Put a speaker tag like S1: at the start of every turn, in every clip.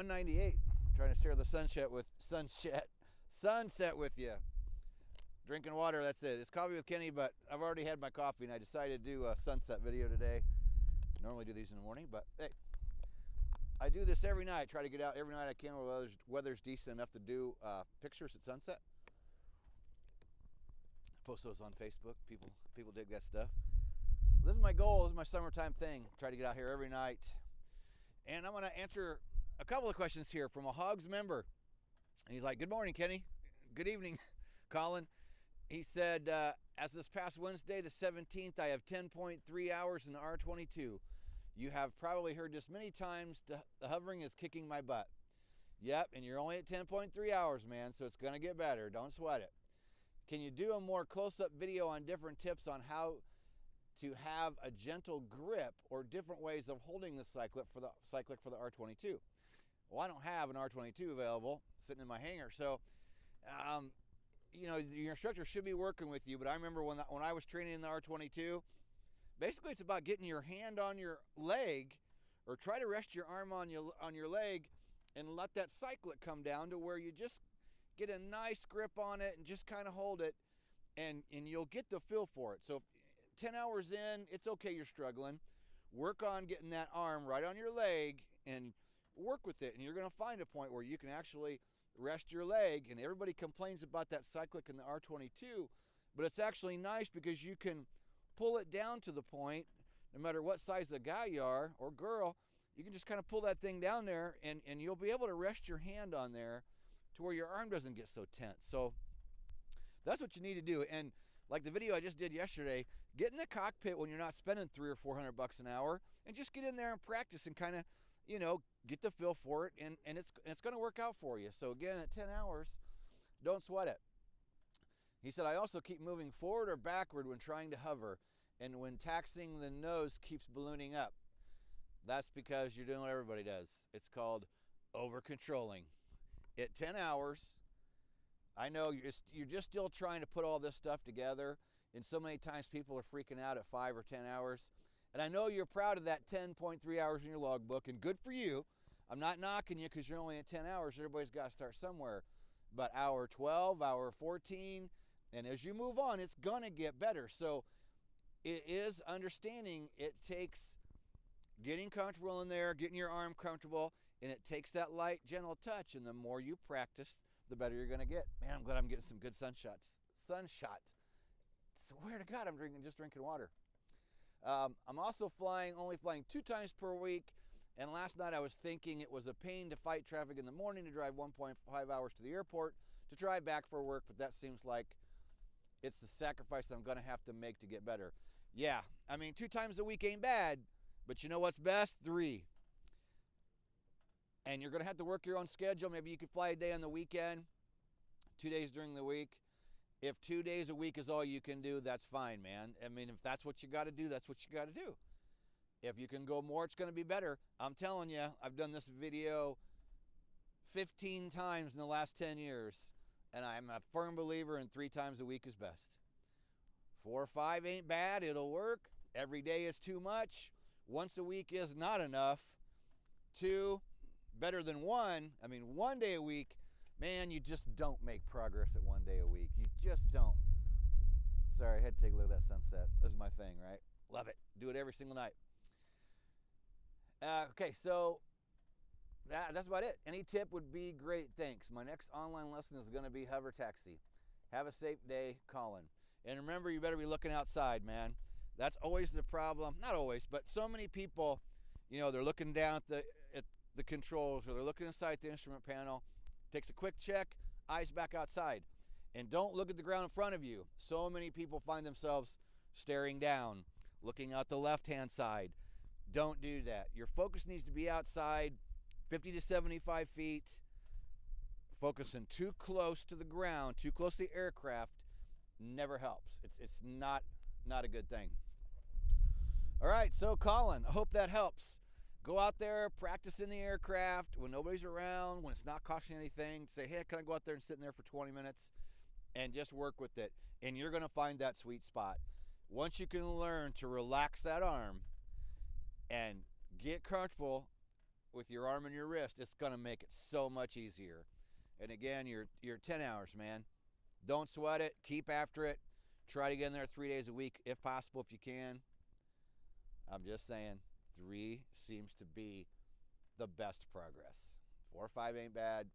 S1: 198. Trying to share the sunset with you. Drinking water, that's it. It's Coffee with Kenny, but I've already had my coffee and I decided to do a sunset video today. Normally do these in the morning, but hey, I do this every night. Try to get out every night I can when weather's decent enough to do pictures at sunset. Post those on Facebook. People dig that stuff. This is my goal. This is my summertime thing. Try to get out here every night. And I'm going to answer a couple of questions here from a Hogs member. And he's like, good morning, Kenny. Good evening, Colin. He said, as this past Wednesday, the 17th, I have 10.3 hours in the R22. You have probably heard this many times. The hovering is kicking my butt. Yep, and you're only at 10.3 hours, man, so it's going to get better. Don't sweat it. Can you do a more close-up video on different tips on how to have a gentle grip or different ways of holding the cyclic for the R22? Well, I don't have an R22 available sitting in my hangar, so you know, your instructor should be working with you. But I remember when I was training in the R22, basically it's about getting your hand on your leg, or try to rest your arm on your leg and let that cyclic come down to where you just get a nice grip on it and just kind of hold it, and you'll get the feel for it. So 10 hours in, it's okay you're struggling. Work on getting that arm right on your leg and work with it, and you're going to find a point where you can actually rest your leg. And everybody complains about that cyclic in the R22, but it's actually nice because you can pull it down to the point, no matter what size of guy you are or girl, you can just kind of pull that thing down there, and you'll be able to rest your hand on there to where your arm doesn't get so tense. So that's what you need to do. And like the video I just did yesterday, get in the cockpit when you're not spending $300 or $400 an hour, and just get in there and practice and kind of, you know, get the feel for it, and it's going to work out for you. So again, at 10 hours, don't sweat it. He said, I also keep moving forward or backward when trying to hover, and when taxing, the nose keeps ballooning up. That's because you're doing what everybody does. It's called over-controlling. At 10 hours, I know you're just still trying to put all this stuff together, and so many times people are freaking out at 5 or 10 hours. And I know you're proud of that 10.3 hours in your logbook, and good for you. I'm not knocking you because you're only at 10 hours. Everybody's got to start somewhere. But hour 12, hour 14, and as you move on, it's going to get better. So it is understanding it takes getting comfortable in there, getting your arm comfortable, and it takes that light, gentle touch. And the more you practice, the better you're going to get. Man, I'm glad I'm getting some good sun shots. Swear to God, I'm just drinking water. I'm also only flying 2 times per week. And last night I was thinking it was a pain to fight traffic in the morning to drive 1.5 hours to the airport to drive back for work. But that seems like it's the sacrifice that I'm going to have to make to get better. Yeah, I mean, 2 times a week ain't bad. But you know what's best? 3. And you're going to have to work your own schedule. Maybe you could fly a day on the weekend, 2 days during the week. If 2 days a week is all you can do, that's fine, man. I mean, if that's what you got to do, that's what you got to do. If you can go more, it's going to be better. I'm telling you, I've done this video 15 times in the last 10 years, and I'm a firm believer in 3 times a week is best. 4 or 5 ain't bad. It'll work. Every day is too much. Once a week is not enough. 2, better than 1. I mean, 1 day a week, man, you just don't make progress at 1 day a week. You just don't. Sorry, I had to take a look at that sunset. This is my thing, right? Love it. Do it every single night. Okay, so that's about it. Any tip would be great. Thanks. My next online lesson is going to be hover taxi. Have a safe day, Colin. And remember, you better be looking outside, man. That's always the problem. Not always, but so many people, you know, they're looking down at the controls, or they're looking inside the instrument panel. Takes a quick check, eyes back outside. And don't look at the ground in front of you. So many people find themselves staring down, looking out the left-hand side. Don't do that. Your focus needs to be outside, 50 to 75 feet. Focusing too close to the ground, too close to the aircraft, never helps. It's not a good thing. All right, so Colin, I hope that helps. Go out there, practice in the aircraft when nobody's around, when it's not costing anything. Say, hey, can I go out there and sit in there for 20 minutes and just work with it? And you're going to find that sweet spot. Once you can learn to relax that arm and get comfortable with your arm and your wrist, it's going to make it so much easier. And again, you're 10 hours, man. Don't sweat it. Keep after it. Try to get in there 3 days a week if possible, if you can. I'm just saying, 3 seems to be the best progress. 4 or 5 ain't bad.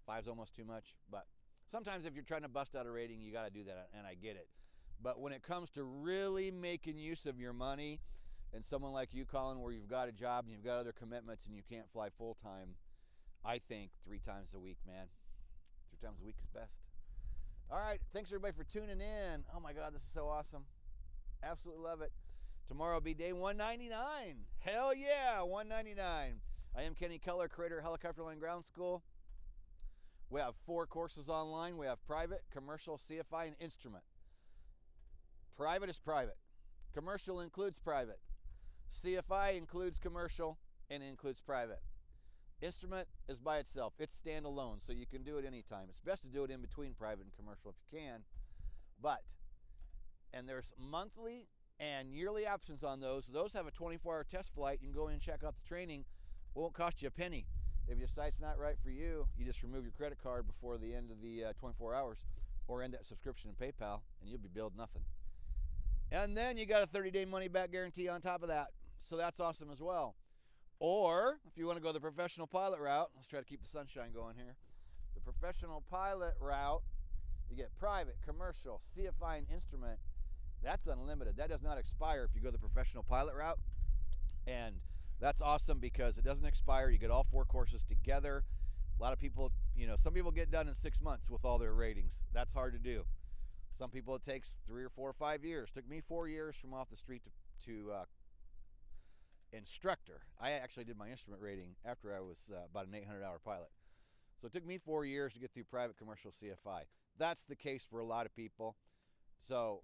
S1: 5's almost too much. But sometimes if you're trying to bust out a rating, you got to do that, and I get it. But when it comes to really making use of your money, and someone like you, Colin, where you've got a job and you've got other commitments and you can't fly full time, I think 3 times a week, man. 3 times a week is best. All right, thanks everybody for tuning in. Oh my God, this is so awesome. Absolutely love it. Tomorrow will be day 199. Hell yeah, 199. I am Kenny Keller, creator of Helicopter Line Ground School. We have 4 courses online. We have private, commercial, CFI, and instrument. Private is private. Commercial includes private. CFI includes commercial and includes private. Instrument is by itself. It's standalone, so you can do it anytime. It's best to do it in between private and commercial if you can. And there's monthly and yearly options on those. Those have a 24-hour test flight. You can go in and check out the training. It won't cost you a penny. If your site's not right for you, you just remove your credit card before the end of the 24 hours or end that subscription in PayPal, and you'll be billed nothing. And then you got a 30-day money-back guarantee on top of that. So that's awesome as well. Or if you want to go the professional pilot route, let's try to keep the sunshine going here. The professional pilot route, you get private, commercial, CFI, and instrument. That's unlimited. That does not expire if you go the professional pilot route. And that's awesome because it doesn't expire. You get all 4 courses together. A lot of people, some people get done in 6 months with all their ratings. That's hard to do. Some people it takes 3 or 4 or 5 years. It took me 4 years from off the street to instructor. I actually did my instrument rating after I was about an 800-hour pilot. So it took me 4 years to get through private, commercial, CFI. That's the case for a lot of people. So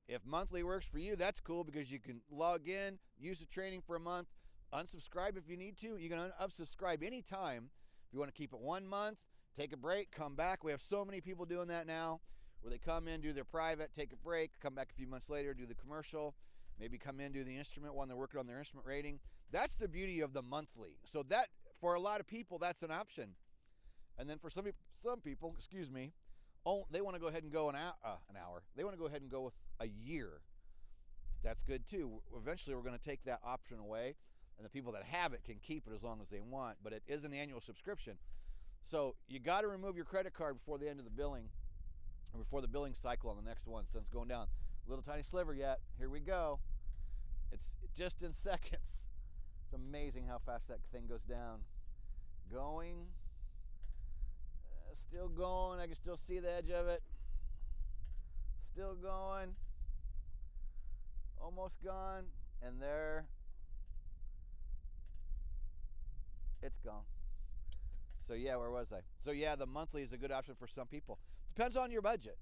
S1: if monthly works for you, that's cool because you can log in, use the training for a month, unsubscribe if you need to. You can unsubscribe anytime. If you want to keep it 1 month, take a break, come back. We have so many people doing that now where they come in, do their private, take a break, come back a few months later, do the commercial, maybe come in, do the instrument while they're working on their instrument rating. That's the beauty of the monthly. So that, for a lot of people, that's an option. And then for some people, they want to go ahead and go an hour. They want to go ahead and go with a year. That's good too. Eventually, we're going to take that option away, and the people that have it can keep it as long as they want. But it is an annual subscription. So you got to remove your credit card before the end of the billing, or before the billing cycle on the next one. So it's going down. Little tiny sliver yet. Here we go. It's just in seconds. It's amazing how fast that thing goes down. Going. Still going. I can still see the edge of it. Still going. Almost gone. And there. It's gone. So yeah, where was I? So yeah, the monthly is a good option for some people. Depends on your budget.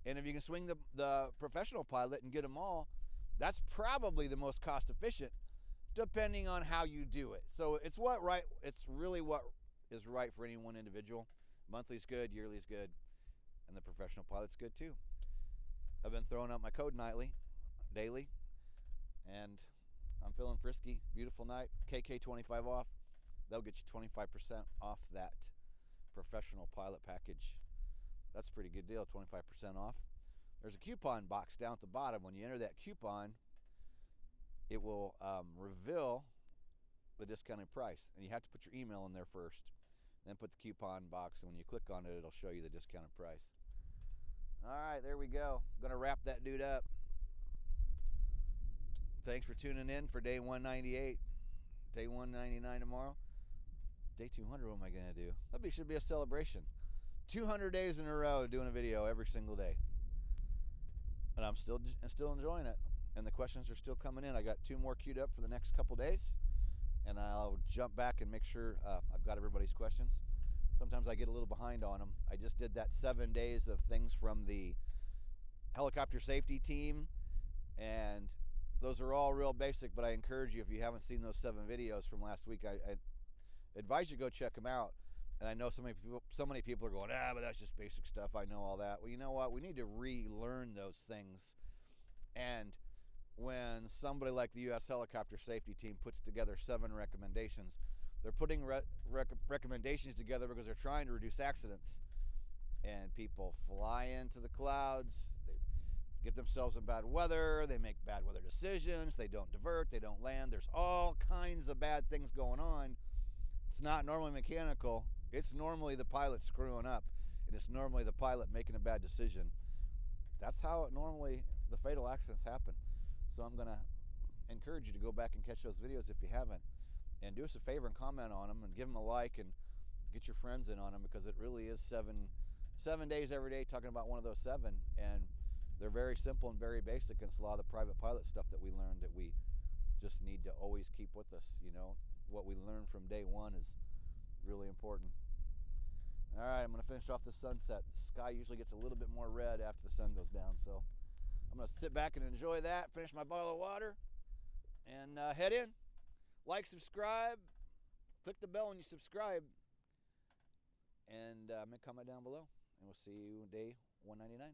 S1: And if you can swing the professional pilot and get them all, that's probably the most cost efficient, depending on how you do it. So it's really what is right for any one individual. Monthly's good, yearly's good, and the professional pilot's good too. I've been throwing out my code daily, and I'm feeling frisky. Beautiful night, KK25 off. They'll get you 25% off that professional pilot package. That's a pretty good deal, 25% off. There's a coupon box down at the bottom. When you enter that coupon, it will reveal the discounted price. And you have to put your email in there first, then put the coupon box, and when you click on it, it'll show you the discounted price. All right, there we go. I'm going to wrap that dude up. Thanks for tuning in for day 198. Day 199 tomorrow. Day 200, what am I going to do? That should be a celebration. 200 days in a row doing a video every single day. And I'm still enjoying it. And the questions are still coming in. I got 2 more queued up for the next couple days. And I'll jump back and make sure I've got everybody's questions. Sometimes I get a little behind on them. I just did that 7 days of things from the helicopter safety team. And those are all real basic, but I encourage you, if you haven't seen those 7 videos from last week, I advise you go check them out. And I know so many people are going, but that's just basic stuff. I know all that. Well, you know what? We need to relearn those things. And when somebody like the U.S. Helicopter Safety Team puts together 7 recommendations, they're putting recommendations together because they're trying to reduce accidents. And people fly into the clouds, they get themselves in bad weather, they make bad weather decisions, they don't divert, they don't land. There's all kinds of bad things going on. It's not normally mechanical. It's normally the pilot screwing up, and it's normally the pilot making a bad decision. That's how the fatal accidents happen. So I'm going to encourage you to go back and catch those videos if you haven't, and do us a favor and comment on them and give them a like and get your friends in on them, because it really is seven days every day talking about one of those 7, and they're very simple and very basic, and it's a lot of the private pilot stuff that we learned that we just need to always keep with us. What we learned from day one is really important. All right, I'm going to finish off this sunset. The sky usually gets a little bit more red after the sun goes down, so I'm going to sit back and enjoy that, finish my bottle of water, and head in. Like, subscribe, click the bell when you subscribe, and make a comment down below, and we'll see you day 199.